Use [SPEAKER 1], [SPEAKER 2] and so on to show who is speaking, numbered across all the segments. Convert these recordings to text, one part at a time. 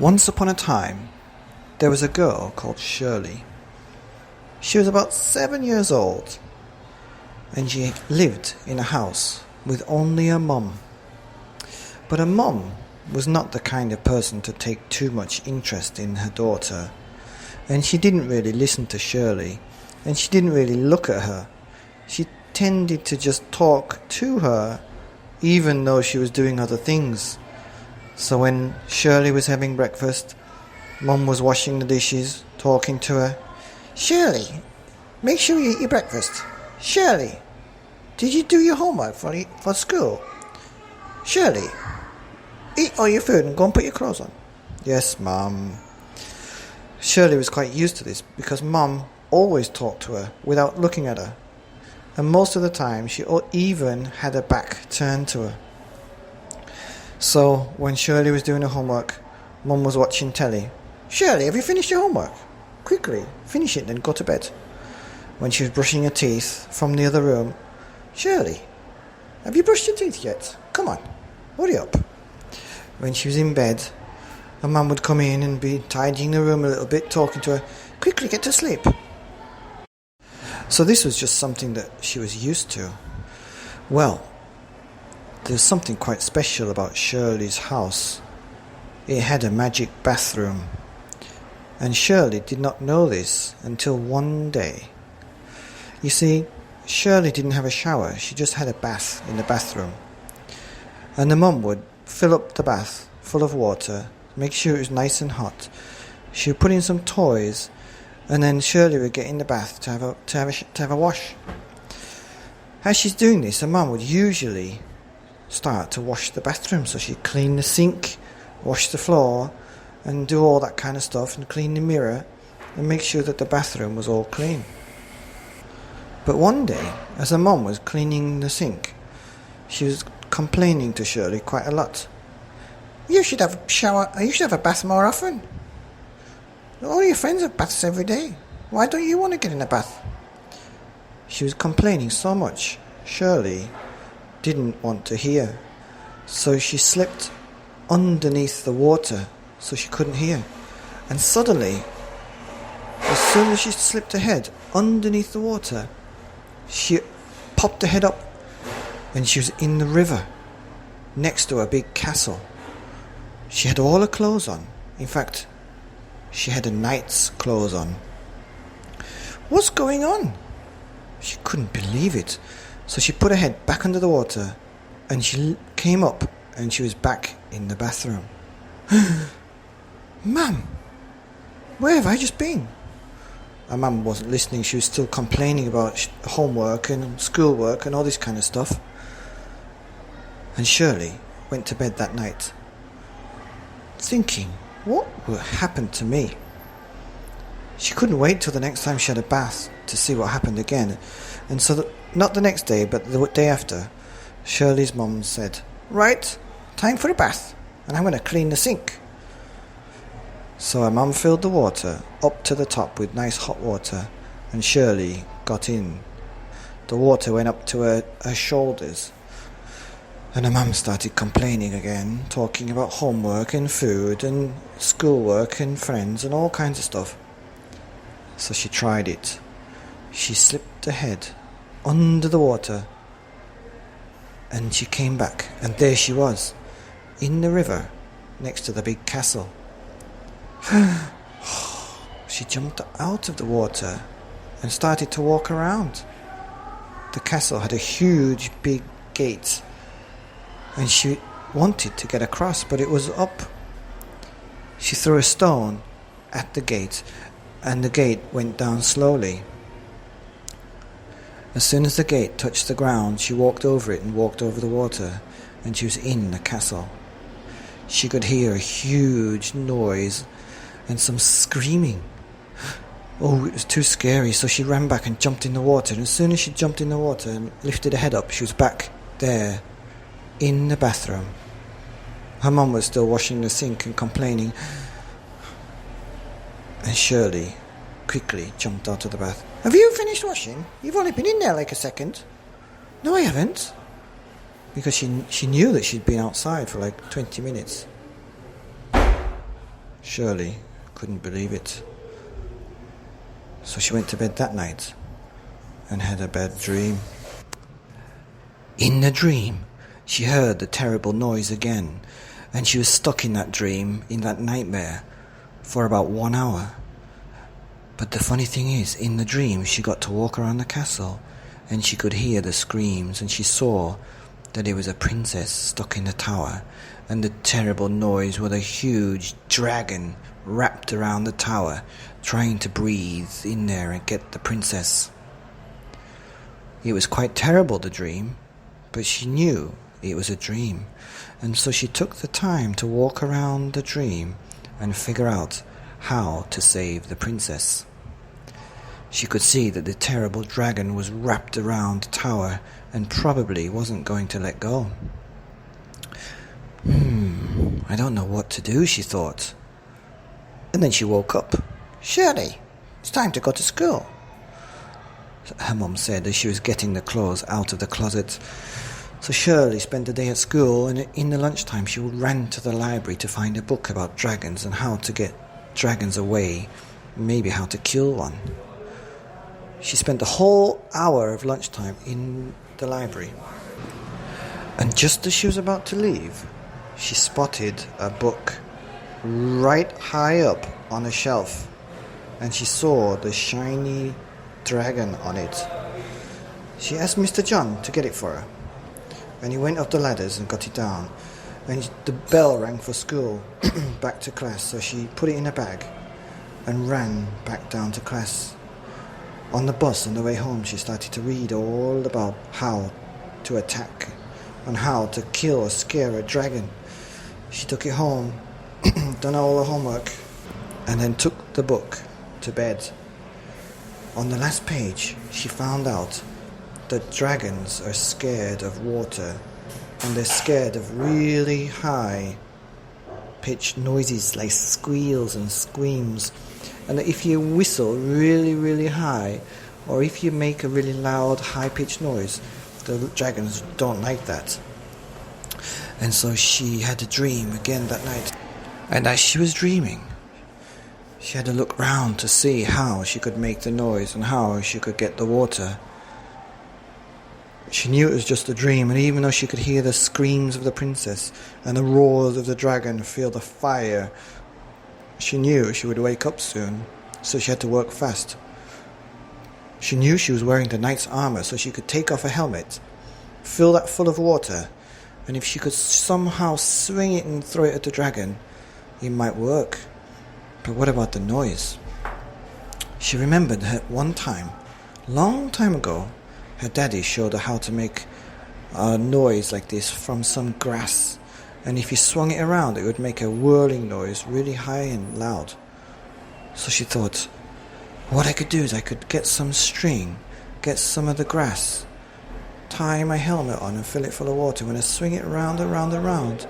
[SPEAKER 1] Once upon a time, there was a girl called Shirley. She was about 7 years old, and she lived in a house with only her mum. But her mum was not the kind of person to take too much interest in her daughter, and she didn't really listen to Shirley, and she didn't really look at her. She tended to just talk to her, even though she was doing other things. So when Shirley was having breakfast, Mum was washing the dishes, talking to her. "Shirley, make sure you eat your breakfast. Shirley, did you do your homework for school? Shirley, eat all your food and go and put your clothes on." "Yes, Mum." Shirley was quite used to this because Mum always talked to her without looking at her. And most of the time she even had her back turned to her. So when Shirley was doing her homework, Mum was watching telly. "Shirley, have you finished your homework? Quickly, finish it, then go to bed." When she was brushing her teeth from the other room, "Shirley, have you brushed your teeth yet? Come on, hurry up." When she was in bed, her mum would come in and be tidying the room a little bit, talking to her. "Quickly, get to sleep." So this was just something that she was used to. Well, there's something quite special about Shirley's house. It had a magic bathroom. And Shirley did not know this until one day. You see, Shirley didn't have a shower, she just had a bath in the bathroom. And the mum would fill up the bath full of water, make sure it was nice and hot. She would put in some toys, and then Shirley would get in the bath to have a wash. As she's doing this, her mum would usually start to wash the bathroom, so she'd clean the sink, wash the floor, and do all that kind of stuff, and clean the mirror, and make sure that the bathroom was all clean. But one day, as her mum was cleaning the sink, she was complaining to Shirley quite a lot. "You should have a shower, you should have a bath more often. All your friends have baths every day. Why don't you want to get in a bath?" She was complaining so much, Shirley didn't want to hear. So she slipped underneath the water so she couldn't hear. And suddenly, as soon as she slipped her head underneath the water, she popped her head up and she was in the river next to a big castle. She had all her clothes on. In fact, she had a knight's clothes on. "What's going on?" She couldn't believe it. So she put her head back under the water and she came up and she was back in the bathroom. "Mum, where have I just been?" Her mum wasn't listening. She was still complaining about homework and schoolwork and all this kind of stuff. And Shirley went to bed that night thinking, what will happen to me? She couldn't wait till the next time she had a bath to see what happened again. And so, not the next day, but the day after, Shirley's mum said, "Right, time for a bath, and I'm going to clean the sink." So her mum filled the water up to the top with nice hot water, and Shirley got in. The water went up to her shoulders. And her mum started complaining again, talking about homework and food and schoolwork and friends and all kinds of stuff. So she tried it. She slipped her head under the water and she came back, and there she was, in the river next to the big castle. She jumped out of the water and started to walk around. The castle had a huge big gate, and she wanted to get across, but it was up. She threw a stone at the gate, and the gate went down slowly. As soon as the gate touched the ground, she walked over it and walked over the water, and she was in the castle. She could hear a huge noise and some screaming. Oh, it was too scary, so she ran back and jumped in the water, and as soon as she jumped in the water and lifted her head up, she was back there in the bathroom. Her mum was still washing the sink and complaining, and Shirley quickly jumped out of the bath. "Have you finished washing? You've only been in there like a second." "No, I haven't." Because she knew that she'd been outside for like 20 minutes. Shirley couldn't believe it. So she went to bed that night and had a bad dream. In the dream, she heard the terrible noise again, and she was stuck in that dream, in that nightmare, for about 1 hour. But the funny thing is, in the dream, she got to walk around the castle, and she could hear the screams, and she saw that it was a princess stuck in the tower, and the terrible noise was a huge dragon wrapped around the tower, trying to breathe in there and get the princess. It was quite terrible, the dream, but she knew it was a dream, and so she took the time to walk around the dream and figure out how to save the princess. She could see that the terrible dragon was wrapped around the tower and probably wasn't going to let go. I don't know what to do, she thought. And then she woke up. Shirley, it's time to go to school, her mum said as she was getting the clothes out of the closet. So Shirley spent the day at school, and in the lunchtime she ran to the library to find a book about dragons and how to get dragons away, maybe how to kill one. She spent the whole hour of lunchtime in the library. And just as she was about to leave, she spotted a book right high up on a shelf, and she saw the shiny dragon on it. She asked Mr. John to get it for her, and he went up the ladders and got it down, and the bell rang for school, back to class, so she put it in a bag and ran back down to class. On the bus on the way home, she started to read all about how to attack and how to kill or scare a dragon. She took it home, done all the homework, and then took the book to bed. On the last page, she found out that dragons are scared of water, and they're scared of really high pitched noises like squeals and screams, and that if you whistle really, really high, or if you make a really loud, high-pitched noise, the dragons don't like that. And so she had a dream again that night, and as she was dreaming, she had to look round to see how she could make the noise and how she could get the water. She knew it was just a dream, and even though she could hear the screams of the princess and the roars of the dragon, feel the fire, she knew she would wake up soon, so she had to work fast. She knew she was wearing the knight's armor, so she could take off her helmet, fill that full of water, and if she could somehow swing it and throw it at the dragon, it might work. But what about the noise? She remembered that one time, long time ago, her daddy showed her how to make a noise like this from some grass, and if you swung it around, it would make a whirling noise, really high and loud. So she thought, what I could do is I could get some string, get some of the grass, tie my helmet on and fill it full of water. When I swing it round and round and round,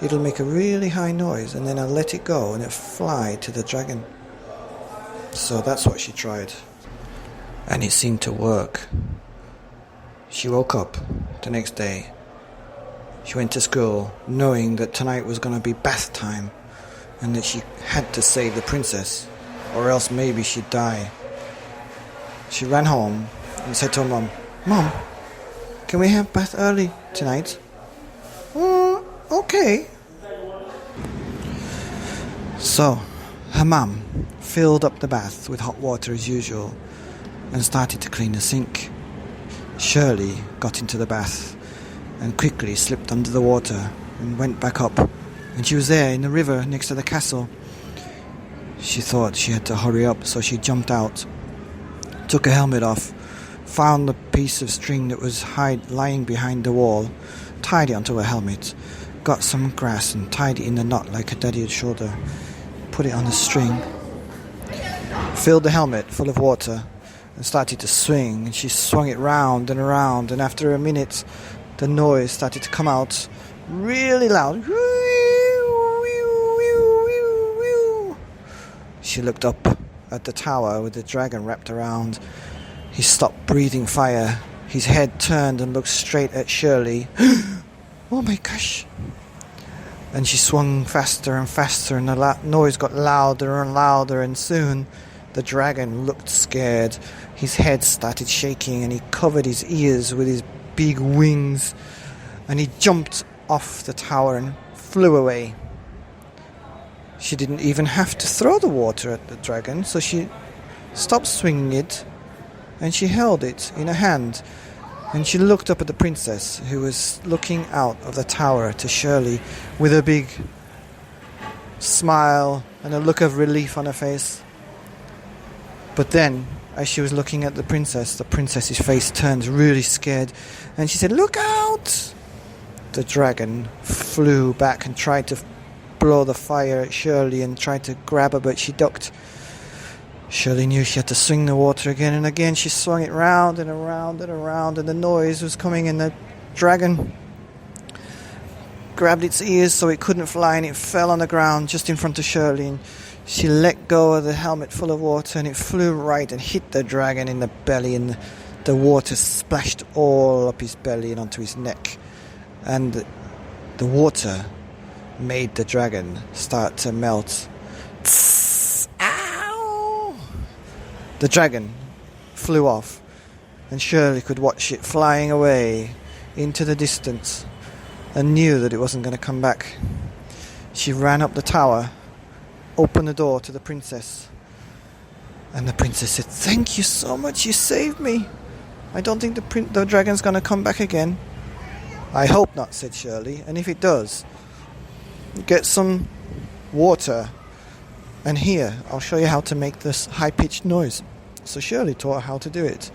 [SPEAKER 1] it'll make a really high noise, and then I'll let it go and it'll fly to the dragon. So that's what she tried, and it seemed to work. She woke up the next day. She went to school knowing that tonight was going to be bath time and that she had to save the princess, or else maybe she'd die. She ran home and said to her mum, "Mum, can we have bath early tonight?" Okay. So her mum filled up the bath with hot water as usual and started to clean the sink. Shirley got into the bath and quickly slipped under the water and went back up, and she was there in the river next to the castle. She thought she had to hurry up, so she jumped out, took her helmet off, found the piece of string that was lying behind the wall, tied it onto her helmet, got some grass and tied it in the knot like her daddy had showed her, put it on the string, filled the helmet full of water and started to swing, and she swung it round and around, and after a minute the noise started to come out really loud. She looked up at the tower with the dragon wrapped around. He stopped breathing fire. His head turned and looked straight at Shirley. Oh my gosh. And she swung faster and faster, and the noise got louder and louder, and soon the dragon looked scared. His head started shaking, and he covered his ears with his big wings, and he jumped off the tower and flew away. She didn't even have to throw the water at the dragon, so she stopped swinging it, and she held it in her hand. And she looked up at the princess, who was looking out of the tower to Shirley with a big smile and a look of relief on her face. But then, as she was looking at the princess's face turned really scared, and she said, "Look out!" The dragon flew back and tried to blow the fire at Shirley and tried to grab her, but she ducked. Shirley knew she had to swing the water again and again. She swung it round and around and around, and the noise was coming, and the dragon grabbed its ears so it couldn't fly, and it fell on the ground just in front of Shirley, and she let go of the helmet full of water, and it flew right and hit the dragon in the belly, and the water splashed all up his belly and onto his neck, and the water made the dragon start to melt. The dragon flew off, and Shirley could watch it flying away into the distance and knew that it wasn't going to come back. She ran up the tower, opened the door to the princess, and the princess said, "Thank you so much, you saved me. I don't think the dragon's going to come back again." "I hope not," said Shirley, "and if it does, get some water, and here, I'll show you how to make this high-pitched noise." So Shirley taught her how to do it.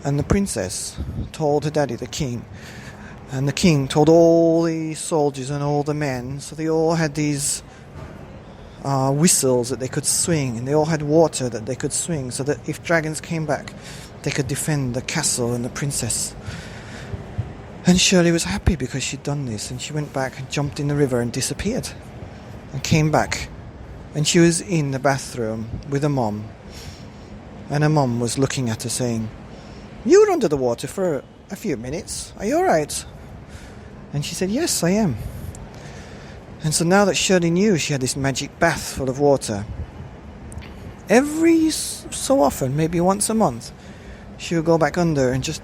[SPEAKER 1] And the princess told her daddy, the king. And the king told all the soldiers and all the men. So they all had these whistles that they could swing. And they all had water that they could swing. So that if dragons came back, they could defend the castle and the princess. And Shirley was happy because she'd done this. And she went back and jumped in the river and disappeared. And came back. And she was in the bathroom with her mom. And her mom was looking at her saying, "You were under the water for a few minutes. Are you all right?" And she said, "Yes, I am." And so now that Shirley knew she had this magic bath full of water, every so often, maybe once a month, she would go back under and just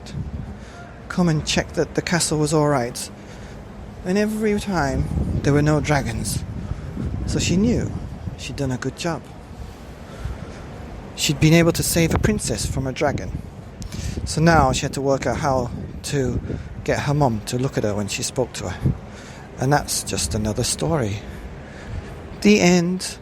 [SPEAKER 1] come and check that the castle was all right. And every time, there were no dragons. So she knew she'd done a good job. She'd been able to save a princess from a dragon. So now she had to work out how to get her mum to look at her when she spoke to her. And that's just another story. The end.